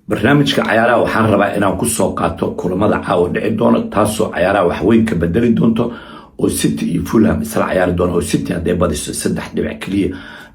barnaamijka cayaaraha waxaan rabaa inaan ku soo qaato kulamada caawa dhici doono taasoo cayaaraha wax weyn ka bedeli doonto oo City iyo Fulham isla cayaari doona oo City hadday badiso 3 dhibic kaliya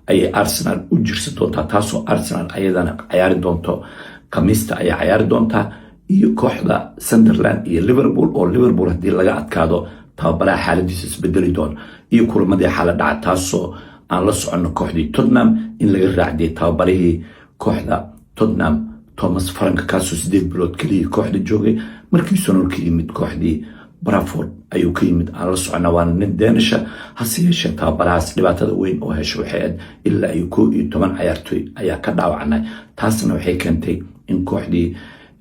ayay Arsenal u jirsan doontaa taasoo Arsenal ayadana cayaari doonto Khamiista ayay cayaari doontaa iyo kooxda Sunderland iyo Liverpool oo Liverpool hadii laga adkaado tababaraha xaaladiisa isbedeli doona iyo kulamadii xaalad dhaca taasoo aan la socono kooxdii Tottenham in laga raacday tababarihii kooxda Tottenham Thomas Frank kaasoo 8 bilood kaliya kooxda joogay markii Sonor ka yimid kooxdii Bradford ayuu ka yimid aan la socona waana nin Danish hase yeeshee tababarahaas dhibaatada weyn oo hesho waxay ilaa ay 11 ciyaartoy ayaa ka dhaawacnay taasna waxay keentay in kooxdii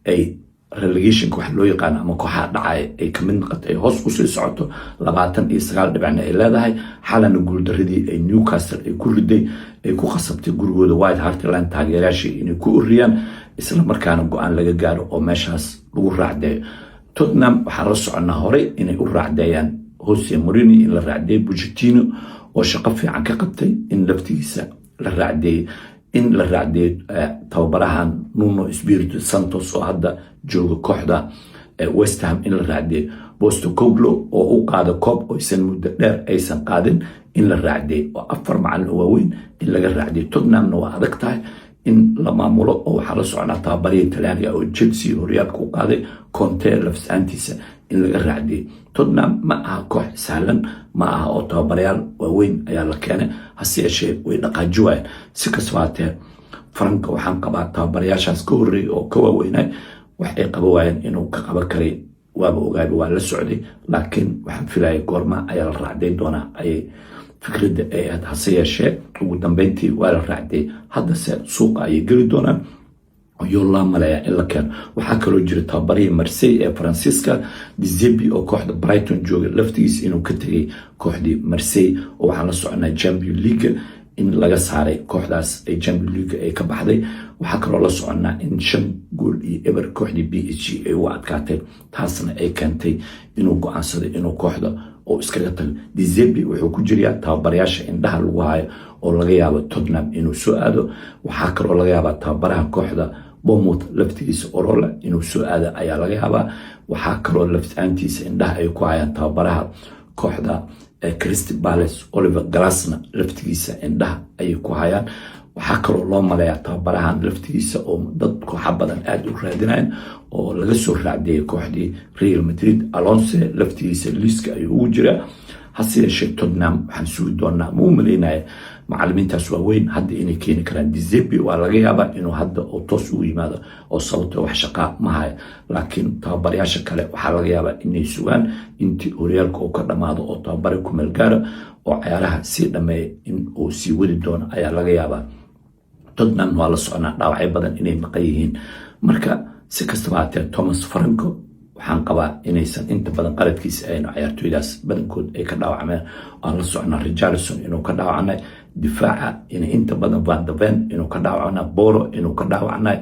ay relegation wax loo yaqaan ama kooxaha dhacay ay ka mid noqotay hoos u sii socoto 29 dhibicna ay leedahay xalana guuldaradii ay Newcastle ay ku riday ay ku qasabtay gurigooda White Hart Lane taageerayaashii inay ku uriyaan isla markaana go'aan laga gaaro oo meeshaas lagu raacday Tottenham waxaa la soconaa hore inay u raacdayaan Jose Mourinho in la raacday Pochettino oo shaqo fiican ka qabtay in laftigiisa la raacday in la raacday tababarahan Nuno Espirito Santos oo hadda jooga kooxda West Ham in la raacday Postecoglou oo u qaado koob oo aysan muddo dheer aysan qaadin in la raacday oo 4 macallin oo waaweyn in laga raacday Tottenhamna waa adag tahay in la maamulo oo waxaa la soconaa tababarihii Talyaaniga oo Chelsea horyaalka u qaaday Conte lafsaantiisa in laga raacday Tottenham ma aha koox sahlan ma aha oo tababarayaal waaweyn ayaa la keenay hase yeeshee way dhaqaajiyeen si kastaba hatee Frank waxaan qabaa tababarayaashaas ka horreeyay oo ka waaweynay wax ay qabanayeen inuu ka qaban karay waaba ogaaba waa la socday laakiin waxaan filayaa goorma ayaa la raacday doona ay fikradda ay hase yeeshee ugu dambeyntii waa la raacday haddase suuqa ayay geli doonaan iyo la malaya in la keeno waxaa kaloo jira tababarihii Marseille ee Francisca De Zerbi oo kooxda Brighton jooga laftigiisa inuu ka tagay kooxdii Marseille oo waxaan la soconaa Champions League in laga saaray kooxdaas ay Champions League ay ka baxday waxaa kaloo la soconaa in 5 gool iyo eber kooxdii PSG ay u adkaatay taasna ay keentay inuu go'aansaday inuu kooxda oo iskaga tago De Zerbi wuxuu ku jiraa tababarayaasha indhaha lagu hayo oo laga yaabo Tottenham inuu soo aado waxaa kaloo laga yaabaa tababaraha kooxda Bournemouth laftigiisa Orola inuu soo aado ayaa laga yaabaa waxaa kaloo laftaantiisa indhaha ay ku hayaan tababaraha kooxda Crystal Palace Oliver Glasner laftigiisa indhaha ay ku hayaan waxaa kaloo loo maleeyaa tababarahan laftigiisa oo dad kooxa badan aad u raadinayaan oo laga soo raacday kooxdii Real Madrid Alonso laftigiisa liiska ayuu ugu jiraa hase yeeshee Tottenham waxaan sugi doonaa ma u maleynayo macallimiintaas waaweyn hadda inay keeni karaan De Zerbi waa laga yaabaa inuu hadda oo toos ugu yimaado oo sababtoo wax shaqaa ma hayo laakiin tababarayaasha kale waxaa laga yaabaa inay sugaan intii horyaalka uu ka dhammaado oo tababare ku meel gaaro oo cayaaraha sii dhameeya in uu sii wadi doono ayaa laga yaabaa Tottenham waa la soconaa dhaawacyo badan inay maqan yihiin marka si kastaba hatee Thomas Frank waxaan qabaa inaysan inta badan qaladkiisa aynu ciyaartoydaas badankood ay ka dhaawacmeen aan la soconaa Richarlison inuu ka dhaawacnay difaaca in inta badan Van de Ven inuu ka dhaawacnaa Boro inuu ka dhaawacnay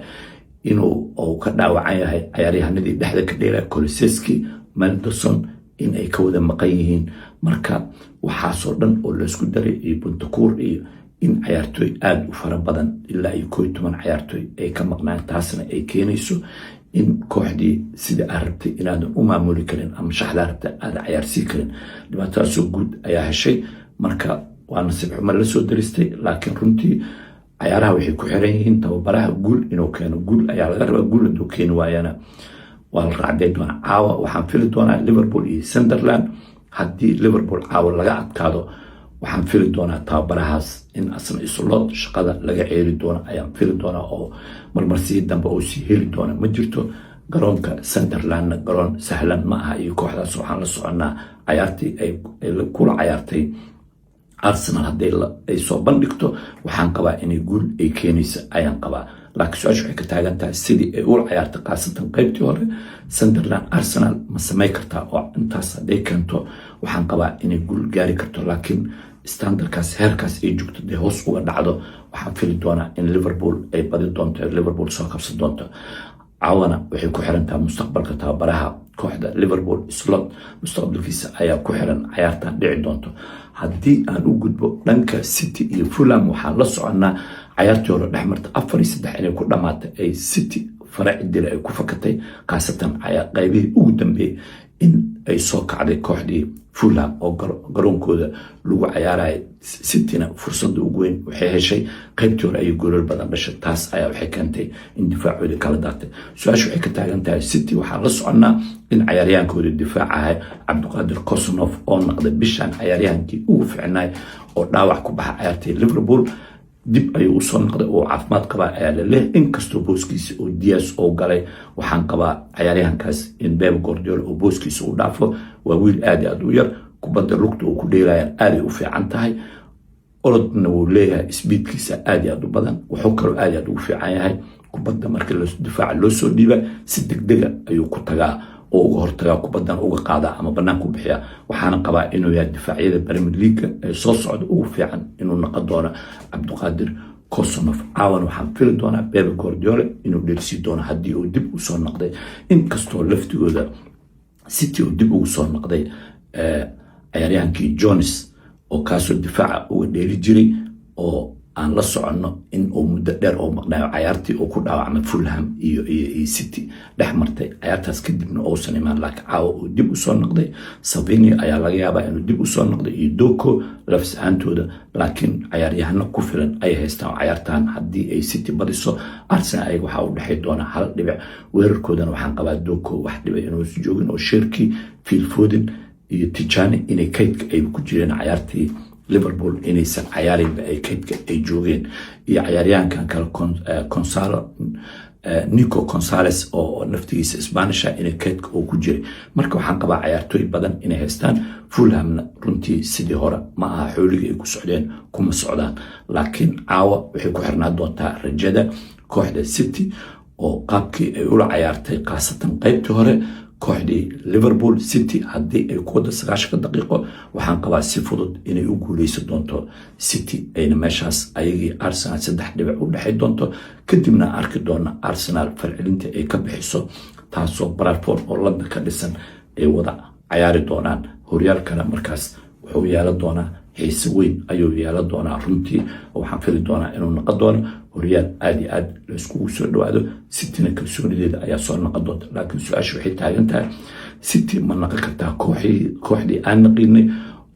inuu ka dhaawacan yahay ciyaaryahanadii dhexda ka dheeraa Kulusevski Maddison in ay ka wada maqan yihiin marka waxaasoo dhan oo la isku daray iyo Bentancur iyo in ciyaartoy aad u fara badan ilaa iyo 11 ciyaartoy ay ka maqnaan taasna ay keenayso in kooxdii sida aad rabtay inaadan u maamuli karin ama shaxda rabta aad ciyaarsii karin dhibaatadaasoo guud ayaa heshay marka waa nasiib xumo la soo daristay laakiin runtii ciyaaraha waxay ku xiran yihiin tababaraha guul inuu keeno guul ayaa laga rabaa guul hadduu keeni waayana waa la raacday doonaa caawa waxaan fili doonaa Liverpool iyo Sunderland haddii Liverpool caawa laga adkaado waxaan fili doonaa tababarahaas in asna isolod shaqada laga ceeli doono ayaan fili doonaa oo marmarsiyo dambe oo sii heli doona ma jirto garoonka Sunderland garoon sahlan ma aha iyo kooxdaas waxaan la soconaa ciyaartii ay kula ciyaartay Arsenal hadday ay soo bandhigto waxaan qabaa inay guul ay keenayso ayaan qabaa laakiin su'aashu waxay ka taagan tahay sidii ay ula ciyaartay qaasatan qaybtii hore Sunderland Arsenal ma sameyn kartaa oo intaas hadday keento waxaan qabaa inay guul gaari karto laakiin standardkaas heerkaas ay joogto dee hoos uga dhacdo waxaan fili doonaa in Liverpool ay badi doonto Liverpool soo qabsan doonto caawana waxay ku xiran tahay mustaqbalka tababaraha kooxda Liverpool slot mustaqbalkiisa ayaa ku xiran ciyaartan dhici doonto haddii aan u gudbo dhanka City iyo Fulham waxaan la soconaa ciyaartii hore dhexmarta 4-3 inay ku dhamaatay ay City farac dil ay ku fakatay khaasatan qaybihii ugu dambeeyay in ay soo kacday kooxdii Fulham oo garoonkooda lagu ciyaarayo Cityna fursadda ugu weyn waxay heshay qaybtii hore ay goolal badan dhashay taas ayaa waxay keentay in difaacooda kala daatay su-aashu waxay ka taagan tahay City waxaa la soconaa in ciyaaryahaankooda difaac ahay Cabdiqaadir Kosunov oo noqday bishan ciyaaryahaankii ugu fiicnaay oo dhaawac ku baxa ciyaartay Liverpool dib ayuu u soo noqday oo caafimaad qabaa ayaa la leeyahay inkastoo booskiisa oo Diaz oo galay waxaan qabaa ciyaaryahankaas in Pep Guardiola oo booskiisa u dhaafo waa wiil aad iyo aad u yar kubadda lugta uu ku dheelayaan aad ay u fiican tahay orodna wuu leeyahay speedkiisa aad iyo aad u badan wuxuu kaloo aad iyo aad ugu fiican yahay kubadda marka difaaca loo soo dhiiba si degdega ayuu ku tagaa oo uga hortagaa kubaddan uga qaadaa ama banaanku bixiya waxaana qabaa inuu yahay difaacyada Premier League ee soo socda ugu fiican inuu noqon doono Cabdiqaadir Kosunov caawan waxaan fili doonaa Pep Guardiola inuu dheelsi doono haddii uu dib u soo noqday inkastoo laftigooda City uu dib ugu soo noqday ciyaaryahankii Jones oo kaasoo difaaca uga dheeli jiray oo aan la soconno in uu muddo dheer oo maqnaayo ciyaartii uu ku dhaawacmay Fulham iyo City dhex martay ciyaartaas kadibna uusan imaan laakiin caawa uu dib u soo noqday Savinio ayaa laga yaabaa inuu dib u soo noqday iyo Doku lafs ahaantooda laakiin ciyaaryahano ku filan ay haystaan ciyaartan haddii ay City badiso Arsenal ay waxaa u dhexay doona 1 dhibic weerarkoodana waxaan qabaa Doku wax dhibay inuu joogin oo Shirki Phil Foden iyo Tijani inay kaydka ay ku jireen ciyaartii Liverpool inaysan ciyaarinba ay kaydka ay joogeen iyo ciyaaryahankan kale Nico Gonzalez oo naftigiisa Spaanisha inay kaydka uu ku jiray marka waxaan qabaa ciyaartooy badan inay haystaan Fulhamna runtii sidii hore ma aha xooliga ay ku socdeen kuma socdaan laakiin caawa waxay ku xirnaa doontaa rajada kooxda City oo qaabkii ay ula ciyaartay khaasatan qaybtii hore kooxdii Liverpool City haddii ay ku wada 90 daqiiqo waxaan qabaa si fudud inay u guuleysan doonto City ayna meeshaas ayagii Arsenal 3 dhibic u dhaxay doonto kadibna arki doona Arsenal falcelinta ay ka bixiso taasoo Brentford oo London ka dhisan ay wada ciyaari doonaan horyaalkana markaas wuxuu yeelan doonaa xiise weyn ayuu yeelan doonaa runtii waxaan fili doonaa inuu noqon doono horyaal aad iyo aad la iskugu soo dhawaado Cityna kalsoonideeda ayaa soo noqon doonta laakiin su-aashu waxay taagan tahay City ma noqon kartaa kooxdii aan naqiinay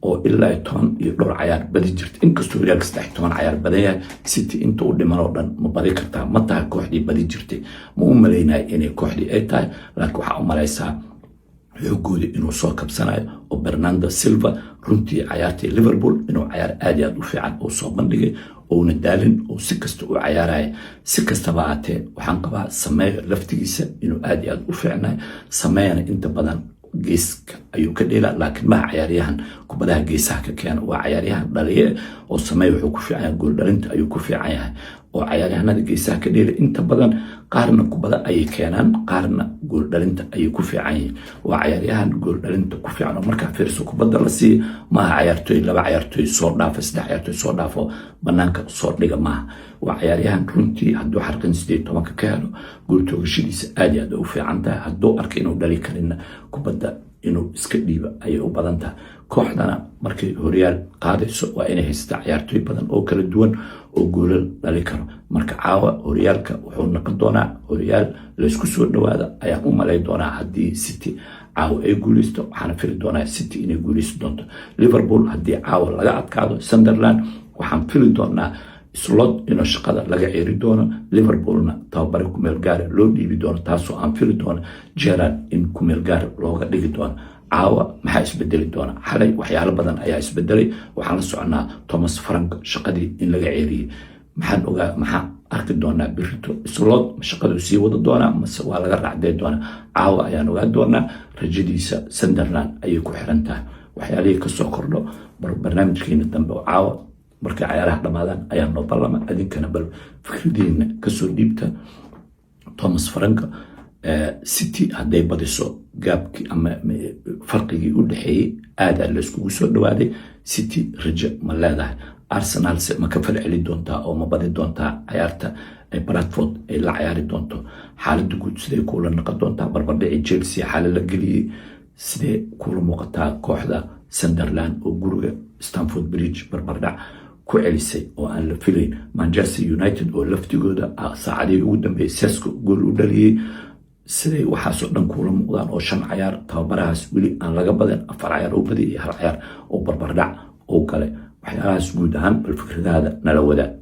oo ilaa 10 iyo dhowr ciyaar badi jirta inkastoo horyaalka 13 ciyaar badan yahay City inta uu dhiman oo dhan ma badi kartaa ma tahay kooxdii badi jirtay ma u maleynayo inay kooxdii ay tahay laakiin waxaa u malaysaa xoogooda inuu soo kabsanayo oo Bernardo Silva runtii ciyaartay Liverpool inuu ciyaar aad iyo aad u fiican oo soo bandhigay oo daalin oo si kasta u ciyaaraya si kastaba aatee waxaan qabaa Sameeyo laftigiisa inuu aad iyo aad u fiicnay Sameeyana inta badan geeska ayuu ka dheelaa laakiin ma ciyaaryahan kubadaha geesaha ka keena waa ciyaaryahan dhaliye oo Sameeyo wuxuu ku fiican yahay gool dhalinta ayuu ku fiican yahay oo ciyaaryahanada geesaha ka dheela inta badan qaarna kubada ayay keenaan qaarna gool dhalinta ayay ku fiican yihiin waa ciyaaryahan gool dhalinta ku fiican oo marka fiirso kubada la sii ma ciyaartooy laba ciyaartooy soo dhaafo saddex ciyaartooy soo dhaafo banaanka soo dhiga ma waa ciyaaryahan runtii hadduu xarqan 18 ka helo gool toogashadiisa aad iyo aad u fiican tahay hadduu arko inuu dhali karina kubada inuu iska dhiiba ayay u badan tahay kooxdana markay horyaal qaadayso waa inay haystaa ciyaartooy badan oo kala duwan oo goolal dhali karo marka caawa horyaalka wuxuu noqon doonaa horyaal la isku soo dhawaada ayaan u malay doonaa haddii City caawa ay guuleysto waxaan fili doonaa City inay guuleysan doonto Liverpool haddii caawa laga adkaado Sunderland waxaan fili doonaa slot inuu shaqada laga ceeri doono Liverpoolna tababare ku meel gaar loo dhiibi doono taasoo aan fili doono Gerrard in ku meel gaar looga dhigi doono caawa maxaa isbedeli doona xalay waxyaalo badan ayaa isbedelay waxaan la soconaa Thomas Frank shaqadii in laga ceeriyay maxaa arki doonaa birito slot shaqadu sii wada doonaa mase waa laga raacday doonaa caawa ayaan ogaa doonaa rajadiisa Sunderland ayay ku xiran tahay waxyaalihii ka soo kordho barnaamijkeena dambe oo caawa markay ciyaaraha dhamaadaan ayaa noo ballama adinkana bal fikradiina kasoo dhiibta Thomas Frank City hadday badiso gaabkii ama farqigii u dhaxeeyay aad la iskugu soo dhawaaday City rajo ma leedahay Arsenal se ma ka falceli doontaa oo ma badi doontaa ciyaarta ay Brentford ay la ciyaari doonto xaaladda guud sidee kula noqon doontaa barbardhici Chelsea xaalad la geliyay sidee kula muuqataa kooxda Sunderland oo guriga Stamford Bridge barbardhac كواليسي وأن لفيلين مانشستر يونايتد ولفتجودا ساعدي قدام بسيسكو جول ودلي سيدي waxaasoo dhan kuula muuqdaan oo 5 ciyaar tababarahaas weli aan laga badan 4 ciyaar oo badiyay 1 ciyaar oo barbardhac oo kale waxyaalahaas guud ahaan bal fikradaada nala wadaag